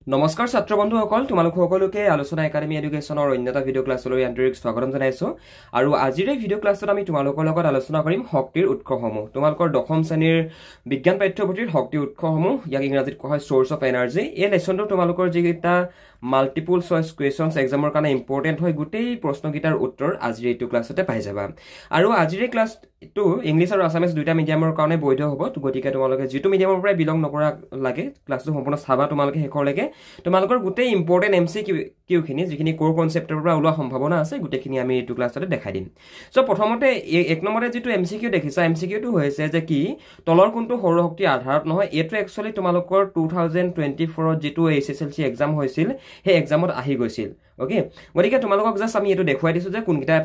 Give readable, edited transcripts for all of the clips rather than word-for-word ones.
নমস্কাৰ ছাত্ৰ বন্ধুসকল তোমালোক সকলোকে আলোচনা একাডেমী এডুকেশ্যনৰ অন্যতা ভিডিঅ' ক্লাছলৈ আন্তৰিক স্বাগতম জনাইছো আৰু আজিৰ এই ভিডিঅ' ক্লাছত আমি তোমালোকৰ লগত আলোচনা কৰিম শক্তিৰ উৎসসমূহ তোমালোকৰ দশম শ্ৰেণীৰ বিজ্ঞান পাঠ্যপুথিৰ শক্তিৰ উৎসসমূহ ইয়াক ইংৰাজীত কোৱা হয় সোৰ্স অফ এনাৰ্জি এই লেসনটো তোমালোকৰ যিটা মাল্টিপল চয়েস কোৱেশ্চনছ এক্সামৰ কাৰণে ইম্পৰ্টেন্ট হয় গোটেই প্ৰশ্নকেইটাৰ উত্তৰ আজিৰ এইটো ক্লাছতে পাই যাবা আৰু আজিৰ এই ক্লাছটো ইংলিছ আৰু আছামিজ দুইটা মিডিয়ামৰ কাৰণে বৈধ হ'ব গতিকে তোমালোকে যিটো মিডিয়ামৰ পৰা বিলং নকৰা লাগে ক্লাছটো সম্পূৰ্ণ চাবা তোমালোকে শেষৰলৈকে তোমালোকৰ গোটেই ইম্পৰ্টেন্ট এমসিকিউ খিনি যিখিনি কোৰ কনসেপ্টৰ পৰা ওলোৱা সম্ভাৱনা আছে গোটেইখিনি আমি এইটো ক্লাছতে দেখাই দিম সো প্ৰথমতে এক নম্বৰে যিটো এমসিকিউ দেখিছা এমসিকিউটো হৈছে যে কি তলৰ কোনটো সৌৰশক্তি আধাৰত নহয় এটো একচুয়ালি তোমালোকৰ 2024 যিটো এছএছএলসি এক্সাম হৈছিল হে এক্সামত আহি গৈছিল ওকে গতিকে তোমালোকক জাস্ট আমি এটো দেখুৱাই দিছো যে কোনকিটা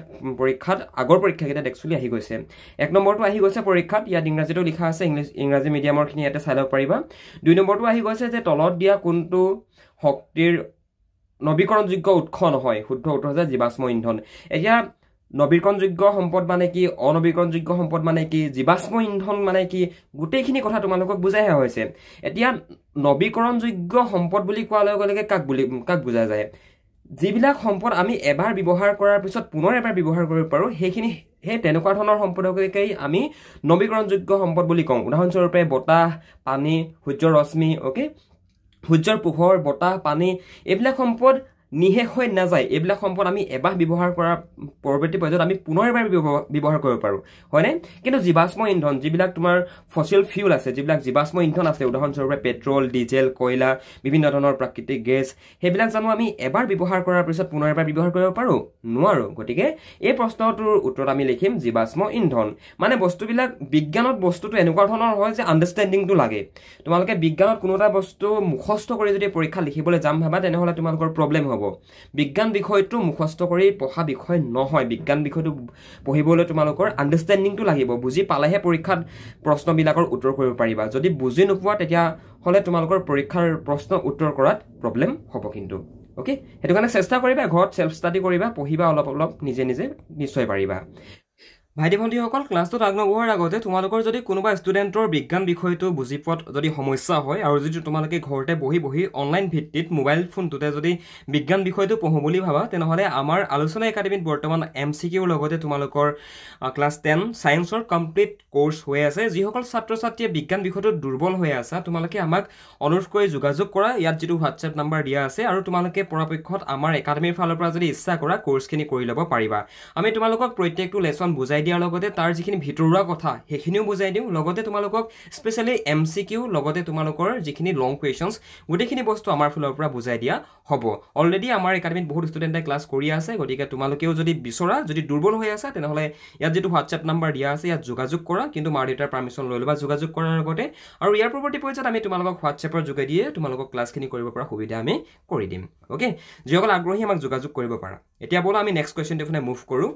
পৰীক্ষাত আগৰ পৰীক্ষাকেইটা একচুয়ালি আহি গৈছে এক নম্বৰটো আহি গৈছে পৰীক্ষাত ইয়াত ইংৰাজীটো লিখা আছে ইংৰাজী মিডিয়ামৰ খিনি ইয়াতে চাই লব পাৰিবা দুই নম্বৰটো আহি গৈছে যে তলত দিয়া কোনটো শক্তিৰ নৱীকৰণযোগ্য উৎস নহয় শুদ্ধ উত্তৰ হৈছে জীৱাশ্ম ইন্ধন এতিয়া নৱীকৰণযোগ্য সম্পদ মানে কি অনৱীকৰণযোগ্য সম্পদ মানে কি জীৱাশ্ম ইন্ধন মানে কি গোটেইখিনি কথা তোমালোকক বুজাই হৈছে এতিয়া নৱীকৰণযোগ্য সম্পদ বুলি কোৱাৰ লগে লগে কাক বুজা যায় যিবিলাক সম্পদ আমি এবাৰ ব্যৱহাৰ কৰাৰ পিছত পুনৰ এবাৰ ব্যৱহাৰ কৰিব পাৰো সেইখিনি হে তেনেকুৱা ধৰণৰ সম্পদকেই আমি নৱীকৰণযোগ্য সম্পদ বুলি কওঁ উদাহৰণস্বৰূপে বতাহ পানী সূৰ্যৰ ৰশ্মি ওকে সূৰ্যৰ পোহৰ বতাহ পানী এইবিলাক সম্পদ নিহেষ হৈ নাযায় এইবিলাক সম্পদ আমি এবাৰ ব্যৱহাৰ কৰাৰ পৰৱৰ্তী পৰ্যায়ত আমি পুনৰ এবাৰ ব্যৱহাৰ কৰিব পাৰো হয়নে কিন্তু জীৱাশ্ম ইন্ধন যিবিলাক তোমাৰ ফসিল ফিউল আছে যিবিলাক জীৱাশ্ম ইন্ধন আছে উদাহৰণস্বৰূপে পেট্ৰল ডিজেল কয়লা বিভিন্ন ধৰণৰ প্ৰাকৃতিক গেছ সেইবিলাক জানো আমি এবাৰ ব্যৱহাৰ কৰাৰ পিছত পুনৰ এবাৰ ব্যৱহাৰ কৰিব পাৰো নোৱাৰো গতিকে এই প্ৰশ্নটোৰ উত্তৰত আমি লিখিম জীৱাশ্ম ইন্ধন মানে বস্তুবিলাক বিজ্ঞানত বস্তুটো এনেকুৱা ধৰণৰ হয় যে আন্ডাৰষ্টেণ্ডিংটো লাগে তোমালোকে বিজ্ঞানত কোনো এটা বস্তু মুখস্থ কৰি যদি পৰীক্ষা লিখিবলৈ যাম ভাবা তেনেহলে তোমালোকৰ প্ৰবলেম হ'ব বিজ্ঞান বিষয়টো মুখস্থ কৰি পঢ়া বিষয় নহয় বিজ্ঞান বিষয়টো পঢ়িবলৈ তোমালোকৰ আন্ডাৰষ্টেণ্ডিংটো লাগিব বুজি পালেহে পৰীক্ষাত প্ৰশ্নবিলাকৰ উত্তৰ কৰিব পাৰিবা যদি বুজি নোপোৱা তেতিয়া হলে তোমালোকৰ পৰীক্ষাৰ প্ৰশ্ন উত্তৰ কৰাত প্ৰবলেম হ'ব কিন্তু ওকে হেতু কাৰণে চেষ্টা কৰিবা ঘৰত সেলফ ষ্টাডি কৰিবা পঢ়িবা অলপ নিজে নিশ্চয় পাৰিবা ভাইটি ভণ্টিসকল ক্লাছটো আগনবঢ়াৰ আগতে তোমালোকৰ যদি কোনোবা ষ্টুডেণ্টৰ বিজ্ঞান বিষয়টো বুজি পোৱাত যদি সমস্যা হয় আৰু যদি তোমালোকে ঘৰতে বহি অনলাইন ভিত্তিত মোবাইল ফোনটোতে যদি বিজ্ঞান বিষয়টো পঢ়ো বুলি ভাবা তেনেহলে আমাৰ আলোচনা একাডেমীত বৰ্তমান এমসিকিউৰ লগতে তোমালোকৰ ক্লাছ 10 সায়েন্সৰ কমপ্লিট কোৰ্স হৈ আছে যিসকল ছাত্ৰ ছাত্ৰীয়ে বিজ্ঞান বিষয়টো দুৰ্বল হৈ আছে তোমালোকে আমাক অনুৰোধ কৰি যোগাযোগ কৰা ইয়াত যেটো WhatsApp নম্বৰ দিয়া আছে আৰু তোমালোকে পৰাপক্ষত আমাৰ একাডেমীৰ ফালৰ পৰা যদি ইচ্ছা কৰা কোৰ্সখিনি কৰি ল'ব পাৰিবা আমি তোমালোকক প্ৰত্যেকটো লেসন বুজাই দিয়াৰ লগতে তাৰ যিখিনি ভিতৰুৱা কথা হেখিনিও বুজাই দিও লগতে তোমালোকক স্পেশালি এমসিকিউ লগতে তোমালোকৰ যিখিনি লং কোৱেশ্চনছ গোটেইখিনি বস্তু আমাৰ ফালৰ পৰা বুজাই দিয়া হ'ব অলৰেডি আমাৰ একাডেমীত বহুত ষ্টুডেণ্টে ক্লাছ কৰি আছে গতিকে তোমালোকেও যদি বিচৰা যদি দুৰ্বল হৈ আছে তেনেহলে ইয়াত যেটো WhatsApp নম্বৰ দিয়া আছে ইয়াত যোগাযোগ কৰা কিন্তু মাৰ দেউতাৰ পাৰমিশন লৈ লবা যোগাযোগ কৰাৰ লগতে আৰু ইয়াৰ পৰৱৰ্তী পৰ্যায়ত আমি তোমালোকক WhatsAppৰ যোগেদিয়ে তোমালোকক ক্লাছখিনি কৰিব পৰা সুবিধা আমি কৰি দিম ওকে যিসকল আগ্ৰহী আমাক যোগাযোগ কৰিব পাৰা এতিয়া বলা আমি নেক্সট কোৱেশ্চন দেখুনে মুভ কৰো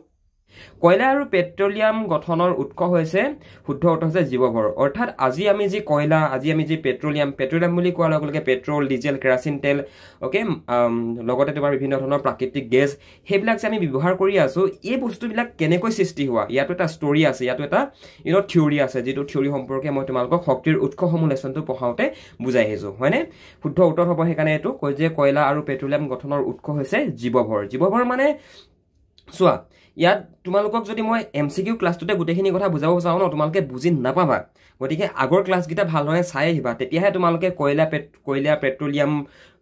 কয়লা আৰু পেট্ৰলিয়াম গঠনৰ উৎস হৈছে শুদ্ধ উত্তৰ হৈছে জীৱভৰ অৰ্থাৎ আজি আমি যি কয়লা আজি আমি যি পেট্ৰলিয়াম বুলি কোৱাৰ লগে লগে পেট্ৰল ডিজেল কেৰাচিন তেল ওকে লগতে তোমাৰ বিভিন্ন ধৰণৰ প্ৰাকৃতিক গেছ হেবিলাক যে আমি ব্যৱহাৰ কৰি আছো এই বস্তুবিলাক কেনেকৈ সৃষ্টি হোৱা ইয়াতো এটা ষ্টৰী আছে ইয়াতো এটা থিওৰি আছে যেটো থিওৰি সম্পৰ্কে মই তোমালোকক শক্তিৰ উৎসসমূহ লেসনটো পঢ়াওতে বুজাই আহিছো হয়নে শুদ্ধ উত্তৰ হ'ব হেকানে এটো কয় যে কয়লা আৰু পেট্ৰলিয়াম গঠনৰ উৎস হৈছে জীৱভৰ মানে চোৱা ইয়াত তোমালোকক যদি মই এমসিকিউ ক্লাছটোতে গোটেইখিনি কথা বুজাব চাও ন তোমালোকে বুজি নাপাবা গতিকে আগৰ ক্লাছকিটা ভালদৰে চাই আহিবা তেতিয়াহে তোমালোকে কয়লা পেট্ৰলিয়াম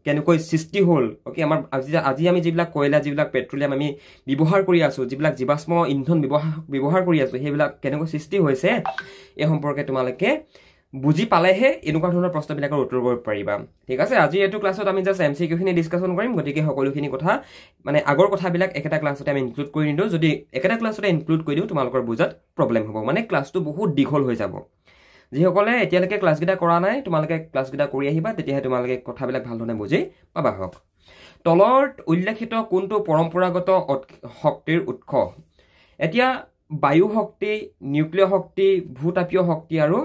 কেনেকৈ সৃষ্টি হ'ল ওকে আমাৰ আজি আমি যিবিলাক কয়লা যিবিলাক পেট্ৰলিয়াম আমি ব্যৱহাৰ কৰি আছো যিবিলাক জীৱাশ্ম ইন্ধন ব্যৱহাৰ কৰি আছো সেইবিলাক কেনেকৈ সৃষ্টি হৈছে এই সম্পৰ্কে তোমালোকে বুজি পালেহে এনেকুৱা ধৰণৰ প্ৰশ্নবিলাকৰ উত্তৰ কৰিব পাৰিবা ঠিক আছে আজি এটো ক্লাছত আমি জাস্ট এমসিকিউ খিনি ডিসকাশন কৰিম গতিকে সকলোখিনি কথা মানে আগৰ কথাবিলাক একেটা ক্লাছতে আমি ইনক্লুড কৰি নিদো যদি একেটা ক্লাছতে ইনক্লুড কৰি দিও তোমালোকৰ বুজাত প্ৰবলেম হ'ব মানে ক্লাছটো বহুত দীঘল হৈ যাব যিসকলে এতিয়ালৈকে ক্লাছকিটা কৰা নাই তোমালোকে ক্লাছকিটা কৰি আহিবা তেতিয়াহে তোমালোকে কথাবিলাক ভালদৰে বুজি পাবা হক তলত উল্লেখিত কোনটো পৰম্পৰাগত শক্তিৰ উৎস এতিয়া বায়ু শক্তি নিউক্লিয়াৰ শক্তি ভূতাপীয় শক্তি আৰু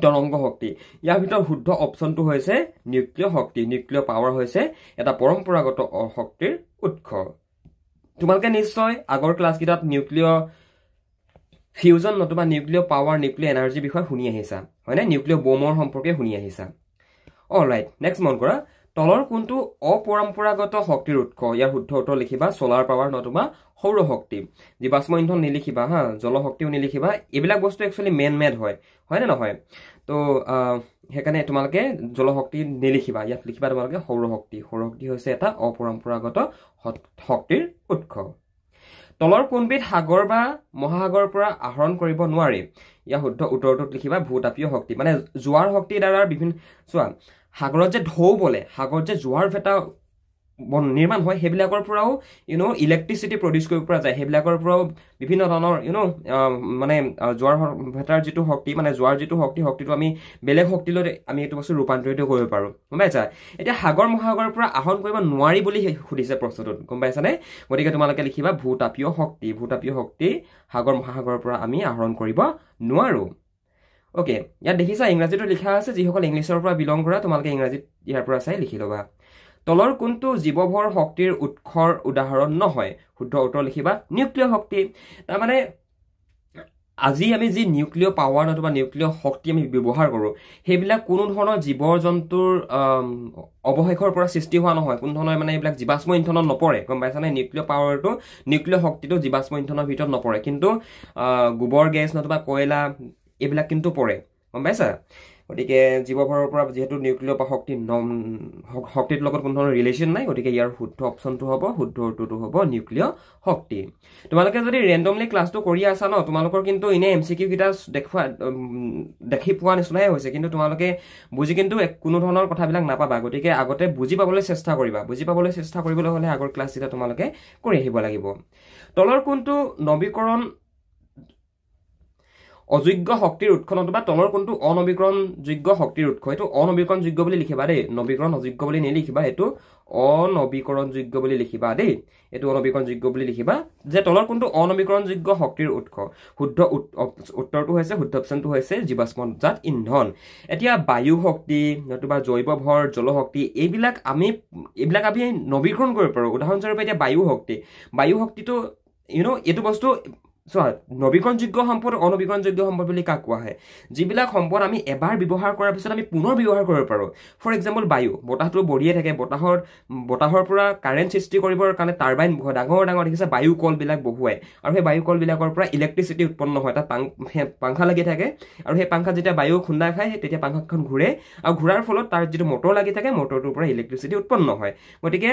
তৰংগ শক্তি ইয়াৰ ভিতৰত শুদ্ধ অপচনটো হৈছে নিউক্লিয়াৰ পাৱাৰ হৈছে এটা পৰম্পৰাগত শক্তিৰ উৎস তোমালোকে নিশ্চয় আগৰ ক্লাছকিটাত নিউক্লিয়াৰ ফিউজন নতুবা নিউক্লিয়াৰ পাৱাৰ নিউক্লিয়াৰ এনাৰ্জি বিষয় শুনি আহিছা হয়নে নিউক্লিয়াৰ বোমৰ সম্পৰ্কে শুনি আহিছা অলৰাইট নেক্সট মন কৰা তলৰ কোনটো অপৰম্পৰাগত শক্তিৰ উৎস ইয়াৰ শুদ্ধ উত্তৰ লিখিবা সোলাৰ পাৱাৰ নতুবা সৌৰ শক্তি জীৱাশ্ম ইন্ধন নিলিখিবা হা জলশক্তিও নিলিখিবা এইবিলাক বস্তু একচুৱেলি মেন মেড হয় নে নহয় তো সেইকাৰণে তোমালোকে জলশক্তি নিলিখিবা ইয়াত লিখিবা তোমালোকে সৌৰ শক্তি হৈছে এটা অপৰম্পৰাগত শক্তিৰ উৎস তলৰ কোনবিধ সাগৰ বা মহাসাগৰৰ পৰা আহৰণ কৰিব নোৱাৰি ইয়াৰ শুদ্ধ উত্তৰটোত লিখিবা ভূতাপীয় শক্তি মানে জোৱাৰ শক্তিৰ দ্বাৰা বিভিন্ন চোৱা সাগৰত যে ঢৌ বলে সাগৰত যে জোৱাৰ ভেটা নিৰ্মাণ হয় সেইবিলাকৰ পৰাও ইলেক্ট্ৰিচিটি প্ৰডিউচ কৰিব পৰা যায় সেইবিলাকৰ পৰাও বিভিন্ন ধৰণৰ মানে জোৱাৰ ভেটাৰ যিটো শক্তি মানে জোৱাৰ যিটো শক্তিটো আমি বেলেগ শক্তিলৈ আমি এইটো বস্তু ৰূপান্তৰিত কৰিব পাৰোঁ গম পাইছা এতিয়া সাগৰ মহাসাগৰৰ পৰা আহৰণ কৰিব নোৱাৰি বুলি সুধিছে প্ৰশ্নটোত গম পাইছানে গতিকে তোমালোকে লিখিবা ভূতাপীয় শক্তি সাগৰ মহাসাগৰৰ পৰা আমি আহৰণ কৰিব নোৱাৰোঁ ওকে ইয়াত দেখিছা ইংৰাজীটো লিখা আছে যিসকল ইংলিছৰ পৰা বিলং কৰা তোমালোকে ইংৰাজীত ইয়াৰ পৰা চাই লিখি ল'বা তলৰ কোনটো জীৱভৰ শক্তিৰ উৎসৰ উদাহৰণ নহয় শুদ্ধ উত্তৰ লিখিবা নিউক্লিয় শক্তি তাৰমানে আজি আমি যি নিউক্লিয় পাৱাৰ নতুবা নিউক্লিয় শক্তি আমি ব্যৱহাৰ কৰোঁ সেইবিলাক কোনো ধৰণৰ জীৱ জন্তুৰ অৱশেষৰ পৰা সৃষ্টি হোৱা নহয় কোনো ধৰণৰ মানে এইবিলাক জীৱাশ্ম ইন্ধনত নপৰে গম পাইছানে নিউক্লিয় পাৱাৰটো নিউক্লিয় শক্তিটো জীৱাশ্ম ইন্ধনৰ ভিতৰত নপৰে কিন্তু গোবৰ গেছ নতুবা কয়লা এইবিলাক কিন্তু পৰে গম পাইছা গতিকে জীৱভৰৰ পৰা যেহেতু নিউক্লিয় শক্তিৰ লগত কোনো ধৰণৰ ৰিলেশ্যন নাই গতিকে ইয়াৰ শুদ্ধ অপশ্যনটো হ'ব শুদ্ধ উত্তৰটো হ'ব নিউক্লিয় শক্তি তোমালোকে যদি ৰেণ্ডমলি ক্লাছটো কৰি আছা ন তোমালোকৰ কিন্তু এনে এমচিকিউ কিটা দেখি পোৱা নিচিনাই হৈছে কিন্তু তোমালোকে বুজি কিন্তু কোনো ধৰণৰ কথাবিলাক নাপাবা গতিকে আগতে বুজি পাবলৈ চেষ্টা কৰিবা বুজি পাবলৈ চেষ্টা কৰিবলৈ হ'লে আগৰ ক্লাছ যেটা তোমালোকে কৰি আহিব লাগিব তলৰ কোনটো নৱীকৰণ অযোগ্য শক্তিৰ উৎস নতুবা তলৰ কোনটো অনবীকৰণযোগ্য শক্তিৰ উৎস এইটো অনবীকৰণযোগ্য বুলি লিখিবা দেই নবীকৰণ অযোগ্য বুলি নিলিখিবা এইটো অনবীকৰণযোগ্য বুলি লিখিবা দেই এইটো অনবীকৰণযোগ্য বুলি লিখিবা যে তলৰ কোনটো অনবীকৰণযোগ্য শক্তিৰ উৎস শুদ্ধ উত্তৰটো হৈছে শুদ্ধ অপশ্যনটো হৈছে জীৱাশ্মজাত ইন্ধন এতিয়া বায়ু শক্তি নতুবা জৈৱভৰ জলশক্তি এইবিলাক আমি নবীকৰণ কৰিব পাৰোঁ উদাহৰণস্বৰূপে এতিয়া বায়ু শক্তিটো এইটো বস্তু চোৱা নবীকৰণযোগ্য সম্পদ অনবীকৰণযোগ্য সম্পদ বুলি কাক কোৱা হয় যিবিলাক সম্পদ আমি এবাৰ ব্যৱহাৰ কৰাৰ পিছত আমি পুনৰ ব্যৱহাৰ কৰিব পাৰোঁ ফৰ এক্সাম্পল বায়ু বতাহটো বঢ়িয়ে থাকে বতাহৰ পৰা কাৰেণ্ট সৃষ্টি কৰিবৰ কাৰণে টাৰবাইন ডাঙৰ দেখিছে বায়ু কলবিলাক বহুৱাই আৰু সেই বায়ু কলবিলাকৰ পৰা ইলেক্ট্ৰিচিটি উৎপন্ন হয় তাত পাংখা লাগি থাকে আৰু সেই পাংখা যেতিয়া বায়ু খুন্দা খায় তেতিয়া পাংখাখন ঘূৰে আৰু ঘূৰাৰ ফলত তাৰ যিটো মটৰ লাগি থাকে মটৰটোৰ পৰা ইলেক্ট্ৰিচিটি উৎপন্ন হয় গতিকে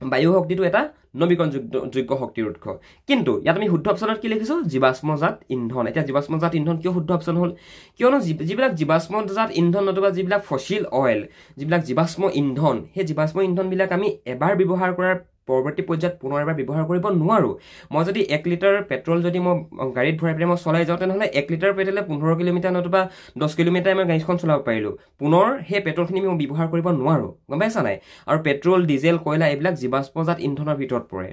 বায়ু শক্তিটো এটা নবীকৰণযোগ্য শক্তিৰ উৎস কিন্তু ইয়াত আমি শুদ্ধ অপশ্যনত কি লিখিছো জীৱাশ্মজাত ইন্ধন এতিয়া জীৱাশ্মজাত ইন্ধন কিয় শুদ্ধ অপশ্যন হ'ল কিয়নো যিবিলাক জীৱাশ্মজাত ইন্ধন নতুবা যিবিলাক ফসিল অইল যিবিলাক জীৱাশ্ম ইন্ধন সেই জীৱাশ্ম ইন্ধনবিলাক আমি এবাৰ ব্যৱহাৰ কৰাৰ পৰৱৰ্তী পৰ্যায়ত পুনৰ এবাৰ ব্যৱহাৰ কৰিব নোৱাৰো মই যদি 1 লিটাৰ পেট্ৰল যদি মই গাড়ীত ভৰাই পেলাই মই চলাই যাওঁ তেনেহ'লে 1 লিটাৰ পেট্ৰলে 15 কিলোমিটাৰ নতুবা 10 কিলোমিটাৰ মই গাড়ীখন চলাব পাৰিলো পুনৰ সেই পেট্ৰলখিনি মই ব্যৱহাৰ কৰিব নোৱাৰো গম পাইছা নাই আৰু পেট্ৰল ডিজেল কয়লা এইবিলাক জীৱাশ্মজাত ইন্ধনৰ ভিতৰত পৰে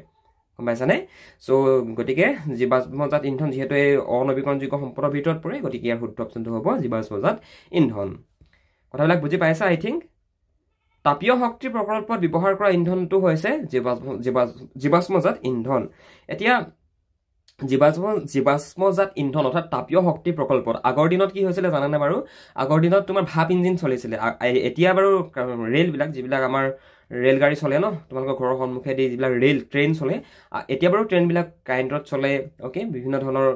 গম পাইছা নে সো গতিকে জীৱাশ্মজাত ইন্ধন যেহেতু এই অনবীকৰণযোগ্য সম্পদৰ ভিতৰত পৰে গতিকে ইয়াৰ শুদ্ধ অপশ্যনটো হ'ব জীৱাশ্মজাত ইন্ধন কথাবিলাক বুজি পাইছা আই থিংক তাপীয় শক্তি প্ৰকল্পত ব্যৱহাৰ কৰা ইন্ধনটো হৈছে জীৱাশ্মজাত ইন্ধন এতিয়া জীৱাশ্মজাত ইন্ধন অৰ্থাৎ তাপীয় শক্তি প্ৰকল্পত আগৰ দিনত কি হৈছিলে জানানে বাৰু আগৰ দিনত তোমাৰ ভাপ ইঞ্জিন চলিছিলে এতিয়া বাৰু ৰেলবিলাক যিবিলাক আমাৰ ৰেলগাড়ী চলে ন তোমালোকৰ ঘৰৰ সন্মুখেদি যিবিলাক ট্ৰেইন চলে এতিয়া বাৰু ট্ৰেইনবিলাক কাৰেণ্টত চলে ওকে বিভিন্ন ধৰণৰ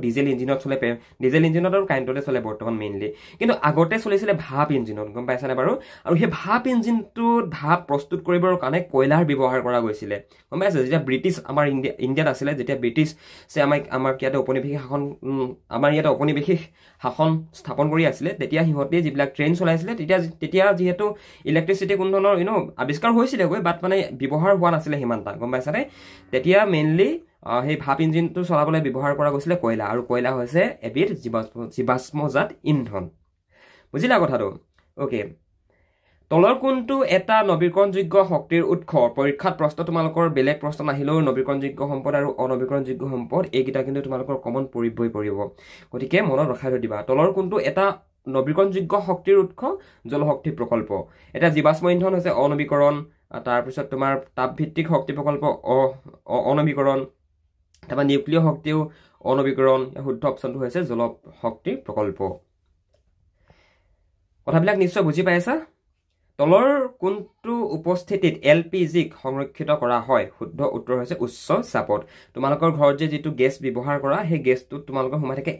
ডিজেল ইঞ্জিনত চলে ডিজেল ইঞ্জিনত আৰু কাৰেণ্টতে চলে বৰ্তমান মেইনলি কিন্তু আগতে চলিছিলে ভাপ ইঞ্জিনত গম পাইছানে বাৰু আৰু সেই ভাপ ইঞ্জিনটোত ভাপ প্ৰস্তুত কৰিবৰ কাৰণে কয়লাৰ ব্যৱহাৰ কৰা গৈছিলে গম পাইছা যেতিয়া ব্ৰিটিছ আমাৰ ইণ্ডিয়াত আছিলে যেতিয়া ব্ৰিটিছে আমাক ইয়াতে ঔপনিৱেশিক শাসন স্থাপন কৰি আছিলে তেতিয়া সিহঁতে যিবিলাক ট্ৰেইন চলাইছিলে তেতিয়া যিহেতু ইলেক্ট্ৰিচিটি কোনো ধৰণৰ আৱিষ্কাৰ হৈছিলে গৈ বাট মানে ব্যৱহাৰ হোৱা নাছিলে সিমানটা গম পাইছানে তেতিয়া মেইনলি সেই ভাপ ইঞ্জিনটো চলাবলৈ ব্যৱহাৰ কৰা গৈছিলে কয়লা আৰু কয়লা হৈছে এবিধ জীৱাশ্মজাত ইন্ধন বুজিলা কথাটো ওকে তলৰ কোনটো এটা নবীকৰণযোগ্য শক্তিৰ উৎস পৰীক্ষাত প্ৰশ্ন তোমালোকৰ বেলেগ প্ৰশ্ন নাহিলেও নবীকৰণযোগ্য সম্পদ আৰু অনবীকৰণযোগ্য সম্পদ এইকেইটা কিন্তু তোমালোকৰ কমন পৰিব গতিকে মনত ৰখাই থৈ দিবা তলৰ কোনটো এটা নবীকৰণযোগ্য শক্তিৰ উৎস জলশক্তি প্ৰকল্প এটা জীৱাশ্ম ইন্ধন হৈছে অনবীকৰণ তাৰপিছত তোমাৰ তাপভিত্তিক শক্তি প্ৰকল্প অনবীকৰণ তাৰপৰা নিউক্লিয় শক্তিও অনবীকৰণ শুদ্ধ অপশ্যনটো হৈছে জলশক্তি প্ৰকল্প কথাবিলাক নিশ্চয় বুজি পাইছা তলৰ কোনটো উপস্থিতিত এলপিজিক সংৰক্ষিত কৰা হয় শুদ্ধ উত্তৰ হৈছে উচ্চ চাপত তোমালোকৰ ঘৰত যে যেটো গ্যাস ব্যৱহাৰ কৰা হে গ্যাসটো তোমালোকৰ সোমাই থাকে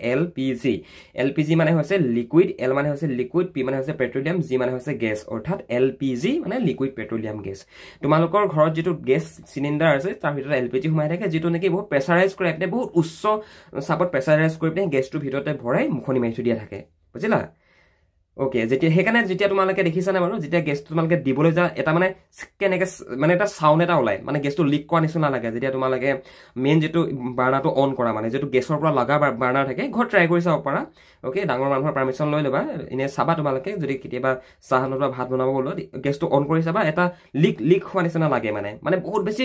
এলপিজি মানে হৈছে লিকুইড এল মানে হৈছে লিকুইড পি মানে হৈছে পেট্ৰলিয়াম জি মানে হৈছে গ্যাস অৰ্থাৎ এলপিজি মানে লিকুইড পেট্ৰলিয়াম গ্যাস তোমালোকৰ ঘৰত যেটো গ্যাস সিলিন্ডাৰ আছে তাৰ ভিতৰত এলপিজি সোমাই থাকে যেটো নেকি বহুত প্ৰেসাৰাইজ কৰে মানে বহুত উচ্চ চাপত প্ৰেসাৰাইজ কৰি পিনে গ্যাসটো ভিতৰতে ভৰাই মুখনি মাৰি দিয়া থাকে বুজিলা ওকে যেতিয়া হেকানে যেতিয়া তোমালকে দেখিছা না বাৰু যেতিয়া গ্যাসটো তোমালকে দিবলৈ যা এটা মানে কেনেকে মানে এটা সাউন্ড এটা ওলাই মানে গ্যাসটো লিক কৰা নিচিনা লাগে যেতিয়া তোমালকে মেইন যেটো বাৰ্নাৰটো অন কৰা মানে যেটো গ্যাসৰ পৰা লাগা বাৰ্নাৰ থাকে ঘৰ ট্ৰাই কৰি চাব পাৰা ওকে ডাঙৰ মানুহৰ পাৰমিশন লৈ লবা এনে চাবা তোমালকে যদি কেতিয়াবা চাহ নবা ভাত বনাব গলো গ্যাসটো অন কৰি চাবা এটা লিক হোৱা নিচিনা লাগে মানে বহুত বেছি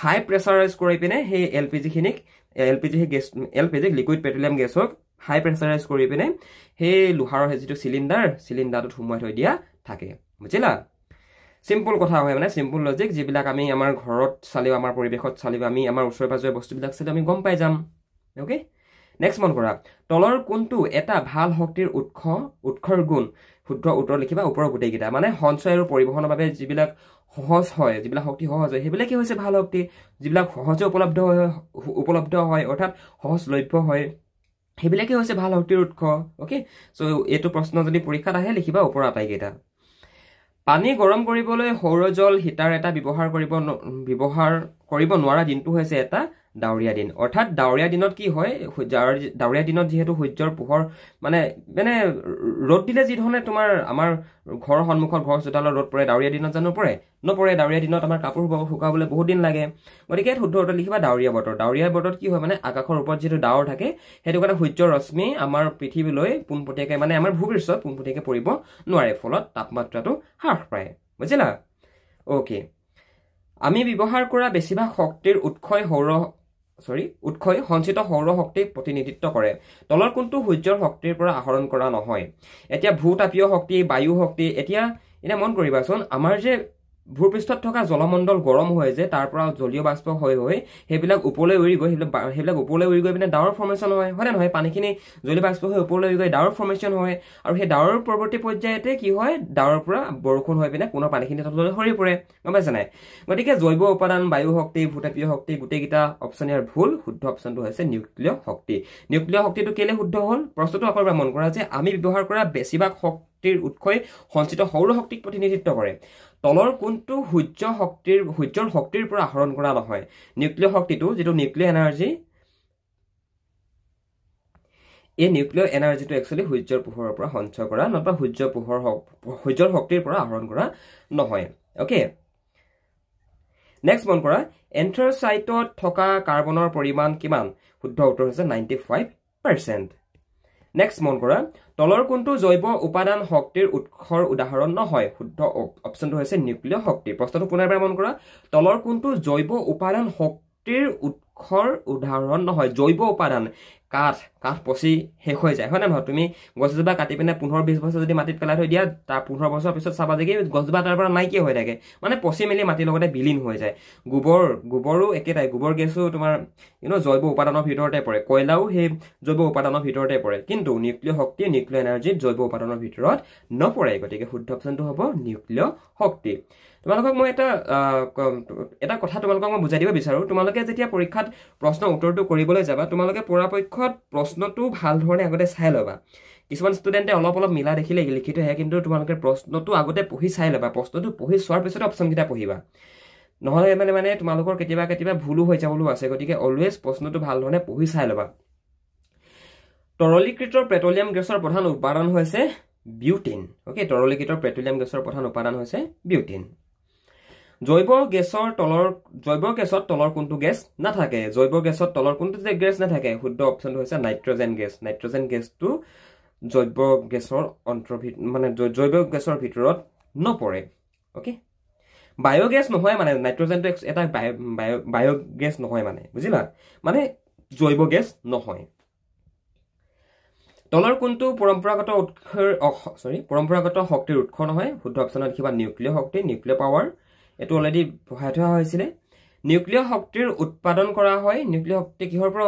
হাই প্ৰেসাৰাইজ কৰি পিনে হে এলপিজি খিনিক এলপিজি হে গ্যাস এলপিজি লিকুইড পেট্ৰলিয়াম গ্যাসক হাই প্ৰেসাৰাইজ কৰি পিনে হে লোহাৰৰ যেটো সিলিন্ডাৰটো ঘুমাই থৈ দিয়া থাকে বুজিলা সিম্পল কথা হয় মানে সিম্পল লজিক যিবিলাক আমি আমাৰ ঘৰত চালিও আমাৰ পৰিবেশত চালিও আমি আমাৰ ওচৰে পাজৰে বস্তুবিলাক চালিও আমি গম পাই যাম ওকে নেক্সট মন কৰা তলৰ কোনটো এটা ভাল শক্তিৰ উৎসৰ গুণ শুদ্ধ উত্তৰ লিখিবা ওপৰৰ গুটেইকিটা মানে সঞ্চয় আৰু পৰিবহনৰ বাবে যিবিলাক সহজ হয় যিবিলাক শক্তি সহজ হয় হেবিলাক কি হৈছে ভাল শক্তি যিবিলাক সহজে উপলব্ধ হয় অৰ্থাৎ সহজলভ্য হয় হেবিলাকে হৈছে ভাল শক্তিৰ উৎস ওকে সো এটো প্ৰশ্ন যদি পৰীক্ষাত আহে লিখিবা ওপৰ আটাইকেইটা পানী গৰম কৰিবলৈ সৌৰজল হিটাৰ এটা ব্যৱহাৰ কৰিব নোৱাৰা দিনটো হৈছে এটা ডাৱৰীয়া দিন অৰ্থাৎ ডাৱৰীয়া দিনত কি হয় ডাৱৰীয়া দিনত যেহেতু সূৰ্যৰ পোহৰ মানে ৰ'দ দিলে যি ধৰণে তোমাৰ আমাৰ ঘৰৰ সন্মুখত ঘৰ চোতালৰ ৰ'দ পৰে ডাৱৰীয়া দিনত জানো নপৰে ডাৱৰীয়া দিনত আমাৰ কাপোৰ শুকাবলৈ বহুত দিন লাগে গতিকে শুদ্ধ উত্তৰ লিখিবা ডাৱৰীয়া বতৰত কি হয় মানে আকাশৰ ওপৰত যেটো ডাৱৰ থাকে হেতু কাৰণে সূৰ্যৰ ৰশ্মি আমাৰ পৃথিৱীলৈ পোনপটীয়াকৈ মানে আমাৰ ভূপৃষ্ঠত পোনপটীয়াকৈ পৰিব নোৱাৰে ফলত তাপমাত্ৰাটো হ্ৰাস পায় বুজিলা ওকে আমি ব্যৱহাৰ কৰা বেছিভাগ শক্তিৰ উৎসই সঞ্চিত সৌৰ শক্তিক প্ৰতিনিধিত্ব কৰে তলৰ কোনটো সূৰ্যৰ শক্তিৰ পৰা আহৰণ কৰা নহয় এতিয়া ভূতাপীয় শক্তি বায়ু শক্তি এতিয়া মন কৰিবাচোন আমাৰ যে ভূপৃষ্ঠত থকা জলমণ্ডল গৰম হয় যে তাৰ পৰা জলীয় বাষ্প হৈ হেবিলাক ওপৰলৈ উৰি গৈ হেবিলাক ওপৰলৈ উৰি গৈ পিনে ডাৱৰ ফৰ্মেশন হয় নহয় পানীখিনি জলীয় বাষ্প হৈ ওপৰলৈ উৰি গৈ ডাৱৰ ফৰ্মেশন হয় আৰু সেই ডাৱৰৰ পৰৱৰ্তী পৰ্যায়তে কি হয় ডাৱৰৰ পৰা বৰষুণ হৈ পিনে পুনৰ পানীখিনি তললৈ সৰি পৰে গম পাইছা নাই গতিকে জৈৱ উপাদান বায়ু শক্তি ভূতাপীয় শক্তি গোটেইকিটা অপচন ইয়াৰ ভুল শুদ্ধ অপচনটো হৈছে নিউক্লিয় শক্তিটো কেলে শুদ্ধ হ'ল প্ৰশ্নটো আকৌ এবাৰ মন কৰা যে আমি ব্যৱহাৰ কৰা বেছিভাগ শক্তিৰ উৎসই সঞ্চিত সৌৰ শক্তিক প্ৰতিনিধিত্ব কৰে তলৰ কোনটো সূৰ্যৰ শক্তিৰ পৰা আহৰণ কৰা নহয় নিউক্লিয় শক্তিটো যেটো নিউক্লিয়াৰ এনাৰ্জি এই নিউক্লিয়াৰ এনাৰ্জিটো একচুয়ালি সূৰ্যৰ পোহৰৰ পৰা সঞ্চয় কৰা নতুবা সূৰ্যৰ শক্তিৰ পৰা আহৰণ কৰা নহয় ওকে নেক্সট মন কৰা এন্থ্ৰাচাইটত থকা কাৰ্বনৰ পৰিমাণ কিমান শুদ্ধ উত্তৰ হৈছে 95% নেক্সট মন কৰা তলৰ কোনটো জৈৱ উপাদান শক্তিৰ উৎসৰ উদাহৰণ নহয় শুদ্ধ অপচনটো হৈছে নিউক্লিয় শক্তি প্ৰশ্নটো পুনৰবাৰ মন কৰা তলৰ কোনটো জৈৱ উপাদান শক্তিৰ উৎসৰ উদাহৰণ নহয় জৈৱ উপাদান কাঠ পচি শেষ হৈ যায় হয় না নহয় তুমি গছজোপা কাটি পিনে 15-20 বছৰ যদি মাটিত পেলাই থৈ দিয়া তাৰ 15 বছৰ পিছত চাবা যে গছজোপা তাৰ পৰা নাইকিয়া হৈ থাকে মানে পচি মেলি মাটিৰ লগতে বিলীন হৈ যায় গোবৰো একেটাই গোবৰ গেছো তোমাৰ জৈৱ উপাদানৰ ভিতৰতে পৰে কয়লাও সেই জৈৱ উপাদানৰ ভিতৰতে পৰে কিন্তু নিউক্লিয় শক্তি নিউক্লিয়াৰ এনাৰ্জি জৈৱ উপাদানৰ ভিতৰত নপৰে গতিকে শুদ্ধ অপচনটো হ'ব নিউক্লিয় শক্তি তোমালোকক মই এটা কথা তোমালোকক মই বুজাই দিব বিচাৰো তোমালোকে যেতিয়া পৰীক্ষাত প্ৰশ্ন উত্তৰটো কৰিবলৈ যাবা তোমালোকে পৰাপক্ষত প্ৰশ্নটো ভাল ধৰণে আগতে চাই লবা কিছুমান ষ্টুডেন্টে অলপ মিলা দেখিলে লিখি থৈ কিন্তু তোমালোকে প্ৰশ্নটো আগতে পঢ়ি চাই লবা প্ৰশ্নটো পঢ়ি চোৱাৰ পিছত অপচনকিটা পঢ়িবা নহলে মানে তোমালোকৰ কেতিয়াবা ভুলো হৈ যাবলো আছে গতিকে অলৱেজ প্ৰশ্নটো ভাল ধৰণে পঢ়ি চাই লবা তৰলীকৃত পেট্ৰলিয়াম গেছৰ প্ৰধান উপাদান হৈছে বিউটিন ওকে তৰলীকৃত পেট্ৰলিয়াম গেছৰ প্ৰধান উপাদান হৈছে বিউটিন জৈৱ গেছৰ তলৰ কোনটো গেছ নাথাকে জৈৱ গেছৰ তলৰ কোনটো গেছ নাথাকে শুদ্ধ অপচনটো হৈছে নাইট্ৰজেন গেছটো জৈৱ গেছৰ জৈৱ গেছৰ ভিতৰত নপৰে ওকে বায়োগেছ নহয় মানে নাইট্ৰজেনটো এটা বায়োগেছ নহয় মানে বুজিলা মানে জৈৱ গেছ নহয় তলৰ কোনটো পৰম্পৰাগত শক্তিৰ উৎস নহয় শুদ্ধ অপচনত লিখিবা নিউক্লিয় শক্তি নিউক্লিয়াৰ পাৱাৰ এটো অলৰেডি পঢ়াই থোৱা হৈছিলে নিউক্লিয় শক্তিৰ উৎপাদন কৰা হয় নিউক্লিয় শক্তি কিহৰ পৰা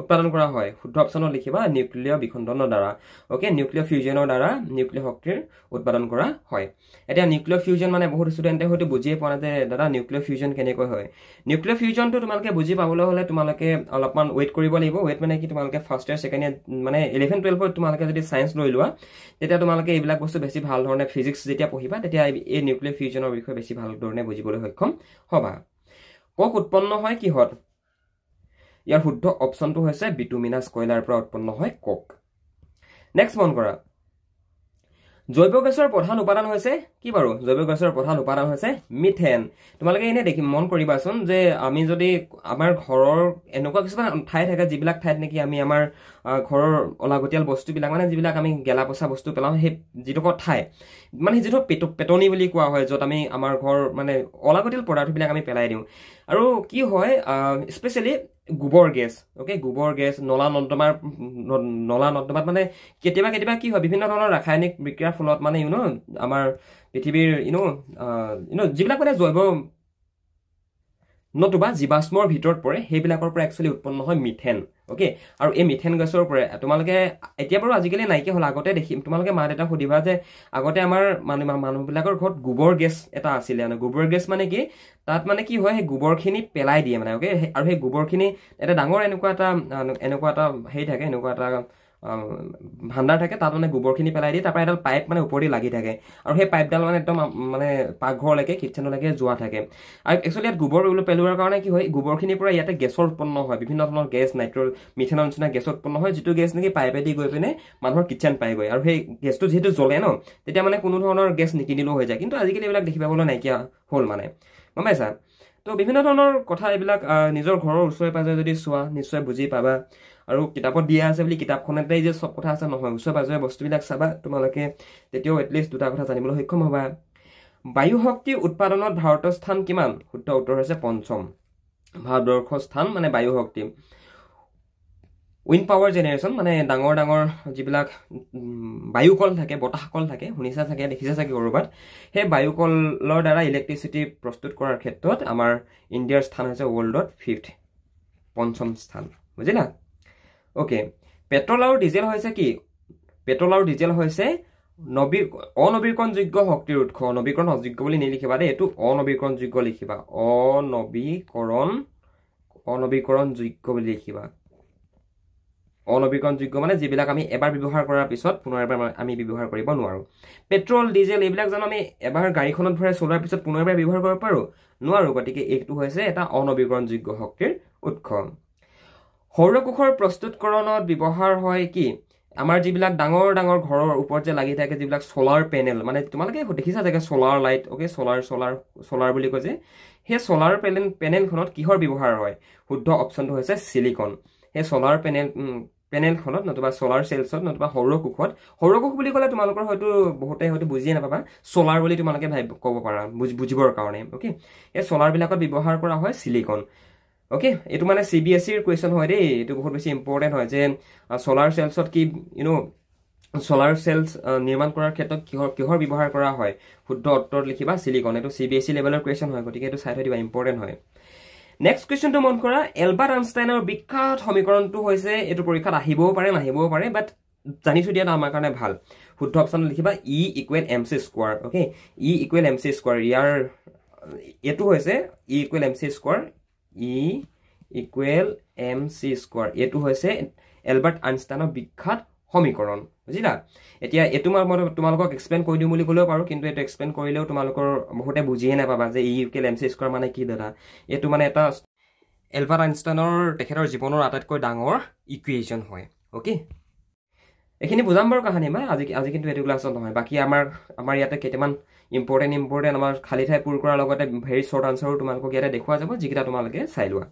উৎপাদন কৰা হয় শুদ্ধ অপচনত লিখিবা নিউক্লিয় বিখণ্ডনৰ দ্বাৰা ওকে নিউক্লিয় ফিউজনৰ দ্বাৰা নিউক্লিয় শক্তিৰ উৎপাদন কৰা হয় এতিয়া নিউক্লিয় ফিউজন মানে বহুত ষ্টুডেণ্টে হয়তো বুজিয়ে পোৱা নাই যে দাদা নিউক্লিয় ফিউজন কেনেকৈ হয় নিউক্লিয় ফিউজনটো তোমালোকে বুজি পাবলৈ হ'লে তোমালোকে অলপমান ৱেইট কৰিব লাগিব ৱেইট মানে কি তোমালোকে ফাৰ্ষ্ট ইয়াৰ ছেকেণ্ড ইয়াৰ মানে 11 12ত তোমালোকে যদি সায়েন্স লৈ লোৱা তেতিয়া তোমালোকে এইবিলাক বস্তু বেছি ভাল ধৰণে ফিজিক্স যেতিয়া পঢ়িবা তেতিয়া এই নিউক্লিয় ফিউজনৰ বিষয়ে বেছি ভাল ধৰণে বুজিবলৈ সক্ষম হ'বা কক উৎপন্ন হয় কিহত ইয়াৰ শুদ্ধ অপচনটো হৈছে বিটুমিনাছ কয়লাৰ পৰা উৎপন্ন হয় কক নেক্সট মন কৰা জৈৱ গেছৰ প্ৰধান উপাদান হৈছে কি বাৰু জৈৱ গেছৰ প্ৰধান উপাদান হৈছে মিথেন তোমালোকে এনে দেখি মন কৰিবাচোন যে আমি যদি আমাৰ ঘৰৰ এনেকুৱা কিছুমান ঠাই থাকে যিবিলাক ঠাইত নেকি আমি আমাৰ ঘৰৰ অলাগতিয়াল বস্তুবিলাক মানে যিবিলাক আমি গেলা পচা বস্তু পেলাওঁ সেই যিটো ঠাই মানে যিটো পেটনি বুলি কোৱা হয় য'ত আমি আমাৰ ঘৰ মানে অলাগতিয়াল পদাৰ্থবিলাক আমি পেলাই দিওঁ আৰু কি হয় স্পেচিয়েলি গোবৰ গেছ ওকে গোবৰ গেছ নলা নৰ্দমাত মানে কেতিয়াবা কি হয় বিভিন্ন ধৰণৰ ৰাসায়নিক বিক্ৰিয়াৰ ফলত মানে আমাৰ পৃথিৱীৰ যিবিলাক মানে জৈৱ নতুবা জীৱাশ্মৰ ভিতৰত পৰে সেইবিলাকৰ পৰা একচুৱেলি উৎপন্ন হয় মিথেন ওকে আৰু এই মিথেন গেছৰ পৰা তোমালোকে এতিয়া বাৰু আজিকালি নাইকিয়া হ'ল আগতে দেখিম তোমালোকে মা দেউতাক সুধিবা যে আগতে আমাৰ মানুহবিলাকৰ ঘৰত গোবৰ গেছ এটা আছিলে গোবৰ গেছ মানে কি তাত মানে কি হয় সেই গোবৰখিনি পেলাই দিয়ে মানে ওকে আৰু সেই গোবৰখিনি এটা ডাঙৰ এনেকুৱা এটা হেৰি থাকে এনেকুৱা এটা ভাণ্ডাৰ থাকে তাত মানে গোবৰখিনি পেলাই দিয়ে তাৰপৰা এডাল পাইপ মানে ওপৰদি লাগি থাকে আৰু সেই পাইপডাল মানে একদম মানে পাকঘৰলৈকে কিটচেনলৈকে যোৱা থাকে আৰু একচুৱেলি ইয়াত গোবৰ পেলোৱাৰ কাৰণে কি হয় গোবৰখিনিৰ পৰা ইয়াতে গেছৰ উৎপন্ন হয় বিভিন্ন ধৰণৰ গেছ মিথেনৰ নিচিনা গেছ উৎপন্ন হয় যিটো গেছ নেকি পাইপেদি গৈ পিনে মানুহৰ কিটচেন পাইগৈ আৰু সেই গেছটো যিহেতু জ্বলে ন তেতিয়া মানে কোনো ধৰণৰ গেছ নিকিনিলেও হৈ যায় কিন্তু আজিকালি এইবিলাক দেখি পাবলৈ নাইকিয়া হ'ল মানে গম পাইছা তো বিভিন্ন ধৰণৰ কথা এইবিলাক নিজৰ ঘৰৰ ওচৰে পাজৰে যদি চোৱা নিশ্চয় বুজি পাবা আৰু কিতাপত দিয়া আছে বুলি কিতাপখনতে যে সব কথা আছে নহয় ওচৰে পাজৰে বস্তুবিলাক চাবা তোমালোকে তেতিয়াও এটলিষ্ট দুটা কথা জানিবলৈ সক্ষম হ'বা বায়ু শক্তি উৎপাদনত ভাৰতৰ স্থান কিমান শুদ্ধ উত্তৰ হৈছে পঞ্চম ভাৰতবৰ্ষৰ স্থান মানে বায়ু শক্তি উইণ্ড পাৱাৰ জেনেৰেশ্যন মানে ডাঙৰ যিবিলাক বায়ুকল থাকে বতাহকল থাকে শুনিছা চাগে দেখিছা চাগে ক'ৰবাত সেই বায়ুকলৰ দ্বাৰা ইলেক্ট্ৰিচিটি প্ৰস্তুত কৰাৰ ক্ষেত্ৰত আমাৰ ইণ্ডিয়াৰ স্থান হৈছে ৱৰ্ল্ডত 5th পঞ্চম স্থান বুজিলা ওকে পেট্ৰল আৰু ডিজেল হৈছে কি পেট্ৰল আৰু ডিজেল হৈছে অনবীকৰণযোগ্য শক্তিৰ উৎস নবীকৰণ অযোগ্য বুলি নিলিখিবা দেই এইটো অনবীকৰণযোগ্য লিখিবা অনবীকৰণযোগ্য বুলি লিখিবা অনবীকৰণযোগ্য মানে যিবিলাক আমি এবাৰ ব্যৱহাৰ কৰাৰ পিছত পুনৰ এবাৰ আমি ব্যৱহাৰ কৰিব নোৱাৰো পেট্ৰল ডিজেল এইবিলাক জানো আমি এবাৰ গাড়ীখনত ভৰাই চলোৱাৰ পিছত পুনৰ এবাৰ ব্যৱহাৰ কৰিব পাৰো নোৱাৰো গতিকে এইটো হৈছে এটা অনবীকৰণযোগ্য শক্তিৰ উৎস সৌৰকোষৰ প্ৰস্তুতকৰণত ব্যৱহাৰ হয় কি আমাৰ যিবিলাক ডাঙৰ ঘৰৰ ওপৰত যে লাগি থাকে যিবিলাক সোলাৰ পেনেল মানে তোমালোকে দেখিছা চাগে সোলাৰ লাইট ওকে সোলাৰ বুলি কয় যে সেই সোলাৰ পেনেলখনত কিহৰ ব্যৱহাৰ হয় শুদ্ধ অপচনটো হৈছে সিলিকন সেই সোলাৰ পেনেলখনত নতুবা সোলাৰ সেলছত নতুবা সৌৰকোষ বুলি ক'লে তোমালোকৰ হয়তো বহুতে হয়তো বুজিয়ে নাপাবা সোলাৰ বুলি তোমালোকে ক'ব পাৰা বুজিবৰ কাৰণে ওকে এই সোলাৰবিলাকত ব্যৱহাৰ কৰা হয় সিলিকন ওকে এইটো মানে CBSEৰ কুৱেশ্যন হয় দেই এইটো বহুত বেছি ইম্পৰ্টেণ্ট হয় যে সোলাৰ সেলছত কি সোলাৰ সেলছ নিৰ্মাণ কৰাৰ ক্ষেত্ৰত কিহৰ ব্যৱহাৰ কৰা হয় শুদ্ধ উত্তৰ লিখিবা সিলিকন এইটো CBSE লেভেলৰ কুৱেশ্যন হয় গতিকে এইটো চাই থৈ দিবা ইম্পৰ্টেণ্ট হয় নেক্সট কুৱেশ্যনটো মন কৰা এলবাৰ্ট আইনষ্টাইনৰ বিখ্যাত সমীকৰণটো হৈছে এইটো পৰীক্ষাত আহিবও পাৰে নাহিবও পাৰে বাট জানি থৈ দিয়াটো আমাৰ কাৰণে ভাল শুদ্ধ অপচন লিখিবা E = mc² okay E = mc² ইয়াৰ এইটো হৈছে E = mc², E = mc², এইটো হৈছে এলবাৰ্ট আইনষ্টাইনৰ বিখ্যাত সমীকৰণ বুজিলা এতিয়া এইটো মই তোমালোকক এক্সপ্লেইন কৰি দিম বুলি ক'লেও পাৰো কিন্তু এইটো এক্সপ্লেইন কৰিলেও তোমালোকৰ বহুতে বুজিয়ে নাপাবা যে E = mc² মানে কি দাদা এইটো মানে এটা এলবাৰ্ট আইনষ্টাইনৰ তেখেতৰ জীৱনৰ আটাইতকৈ ডাঙৰ ইকুৱেশ্যন হয় ওকে এইখিনি বুজাম বাৰু কাহিনী মই আজি কিন্তু এইটো ক্লাছত নহয় বাকি আমাৰ ইয়াতে কেইটামান ইম্পৰ্টেণ্ট আমাৰ খালি ঠাই পূৰ কৰাৰ লগতে ভেৰি শ্বৰ্ট আনসাৰো তোমালোকক ইয়াতে দেখুওৱা যাব যিকেইটা তোমালোকে চাই লোৱা